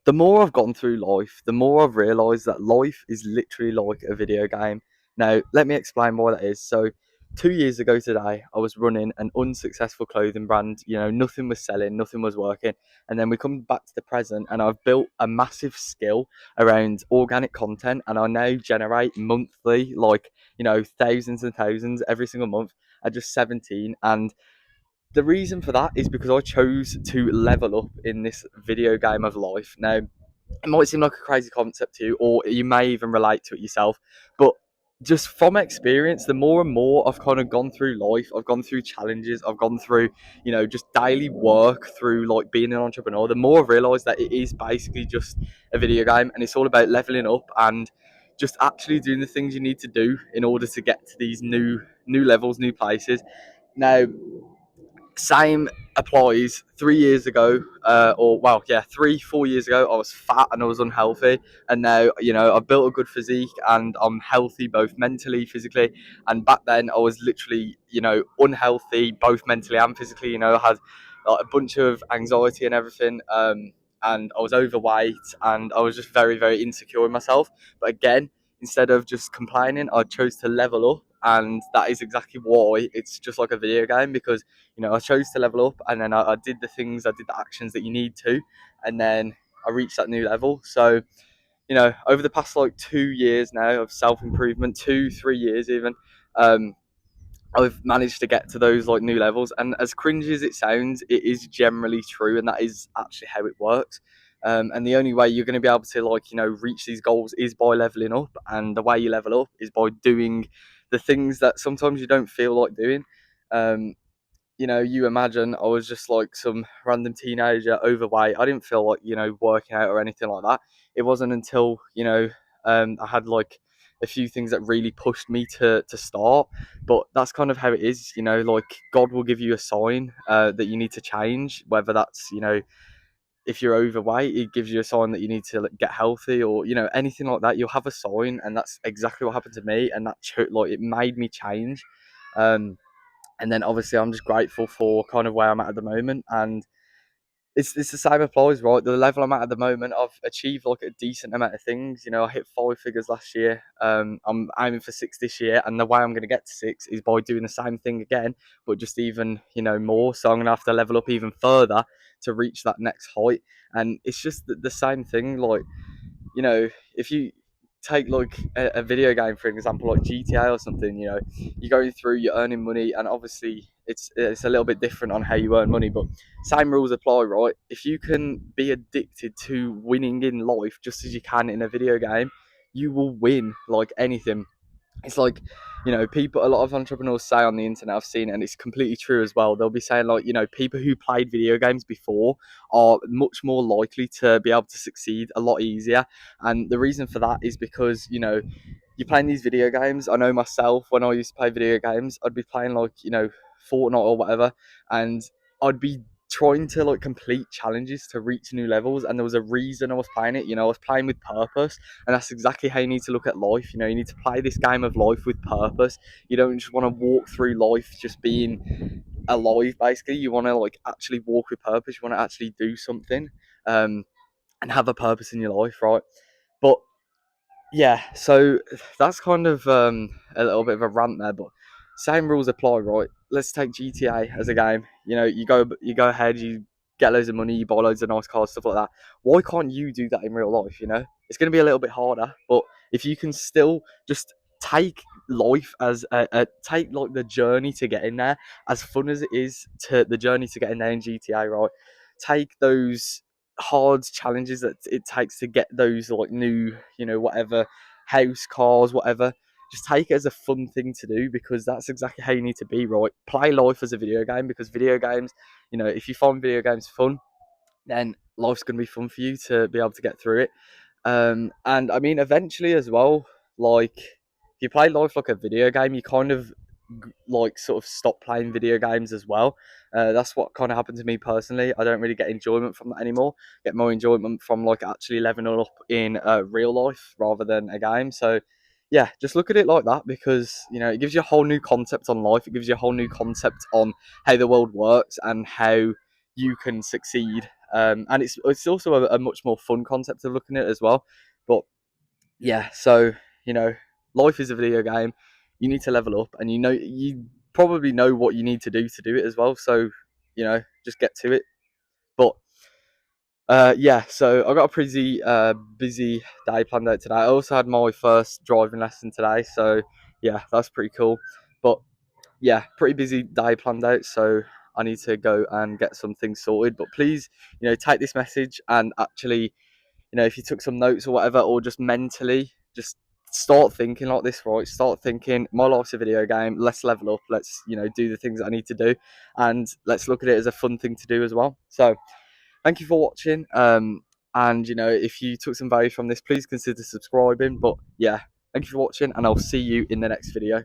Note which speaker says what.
Speaker 1: the more I've gone through life, the more I've realised that life is literally like a video game. Now, let me explain why that is. So, 2 years ago today, I was running an unsuccessful clothing brand. You know, nothing was selling, nothing was working. And then we come back to the present, and I've built a massive skill around organic content, and I now generate monthly, like, you know, thousands and thousands every single month at just 17. And the reason for that is because I chose to level up in this video game of life. Now, it might seem like a crazy concept to you, or you may even relate to it yourself, but just from experience, the more and more I've kind of gone through life, I've gone through challenges, I've gone through, you know, just daily work through like being an entrepreneur, the more I've realised that it is basically just a video game, and it's all about leveling up and just actually doing the things you need to do in order to get to these new levels, new places. Now, same applies 3 years ago, or well, yeah, 3, 4 years ago, I was fat and I was unhealthy. And now, you know, I've built a good physique and I'm healthy both mentally, physically. And back then, I was literally, you know, unhealthy both mentally and physically. You know, I had like a bunch of anxiety and everything. And I was overweight and I was just very, very insecure in myself. But again, instead of just complaining, I chose to level up. And that is exactly why it's just like a video game, because you know, I chose to level up, and then I did the things, I did the actions that you need to, and then I reached that new level. So, you know, over the past like 2 years now of self improvement, 2, 3 years even, um, I've managed to get to those like new levels. And as cringy as it sounds, it is generally true, and that is actually how it works. And the only way you're going to be able to like, you know, reach these goals is by leveling up, and the way you level up is by doing the things that sometimes you don't feel like doing. Um, you know, you imagine I was just like some random teenager, overweight. I didn't feel like, you know, working out or anything like that. It wasn't until, you know, I had like a few things that really pushed me to start. But that's kind of how it is, you know, like God will give you a sign that you need to change, whether that's, you know, if you're overweight, it gives you a sign that you need to like, get healthy, or, you know, anything like that. You'll have a sign, and that's exactly what happened to me. And that, like, it made me change. Um, and then obviously I'm just grateful for kind of where I'm at the moment. And it's the same applies, right? The level I'm at the moment, I've achieved like a decent amount of things. You know, I hit 5 figures last year. I'm aiming for 6 this year, and the way I'm going to get to 6 is by doing the same thing again, but just even, you know, more. So I'm going to have to level up even further to reach that next height. And it's just the same thing. Like, you know, if you take like a video game for example, like GTA or something, you know, you're going through, you're earning money, and obviously it's a little bit different on how you earn money, but same rules apply, right? If you can be addicted to winning in life just as you can in a video game, you will win like anything. It's like, you know, people, a lot of entrepreneurs say on the internet, I've seen it, and it's completely true as well. They'll be saying like, you know, people who played video games before are much more likely to be able to succeed a lot easier. And the reason for that is because, you know, you're playing these video games. I know myself, when I used to play video games, I'd be playing like, you know, Fortnite or whatever, and I'd be trying to like complete challenges to reach new levels, and there was a reason I was playing it. You know, I was playing with purpose, and that's exactly how you need to look at life. You know, you need to play this game of life with purpose. You don't just want to walk through life just being alive, basically. You want to like actually walk with purpose. You want to actually do something, um, and have a purpose in your life, right? But yeah, so that's kind of a little bit of a rant there, but same rules apply, right? Let's take GTA as a game. You know, you go ahead, you get loads of money, you buy loads of nice cars, stuff like that. Why can't you do that in real life? You know, it's going to be a little bit harder, but if you can still just take life as take like the journey to get in there, as fun as it is to the journey to get in there in GTA, right? Take those hard challenges that it takes to get those like new, you know, whatever, house, cars, whatever. Just take it as a fun thing to do, because that's exactly how you need to be, right? Play life as a video game, because video games, you know, if you find video games fun, then life's going to be fun for you to be able to get through it. And I mean, eventually as well, like if you play life like a video game, you kind of like sort of stop playing video games as well. That's what kind of happened to me personally. I don't really get enjoyment from that anymore. Get more enjoyment from like actually leveling up in real life rather than a game. So yeah, just look at it like that, because you know, it gives you a whole new concept on life. It gives you a whole new concept on how the world works and how you can succeed. And it's also a much more fun concept of looking at it as well. But yeah, so life is a video game. You need to level up, and you probably know what you need to do it as well. So just get to it. But yeah, so I got a pretty busy day planned out today. I also had my first driving lesson today, so yeah, that's pretty cool. But yeah, pretty busy day planned out, so I need to go and get some things sorted. But please, take this message and actually, if you took some notes or whatever, or just mentally, just start thinking like this, right? Start thinking, my life's a video game. Let's level up. Let's, do the things that I need to do, and let's look at it as a fun thing to do as well. So, thank you for watching. And if you took some value from this, please consider subscribing. But yeah, thank you for watching, and I'll see you in the next video.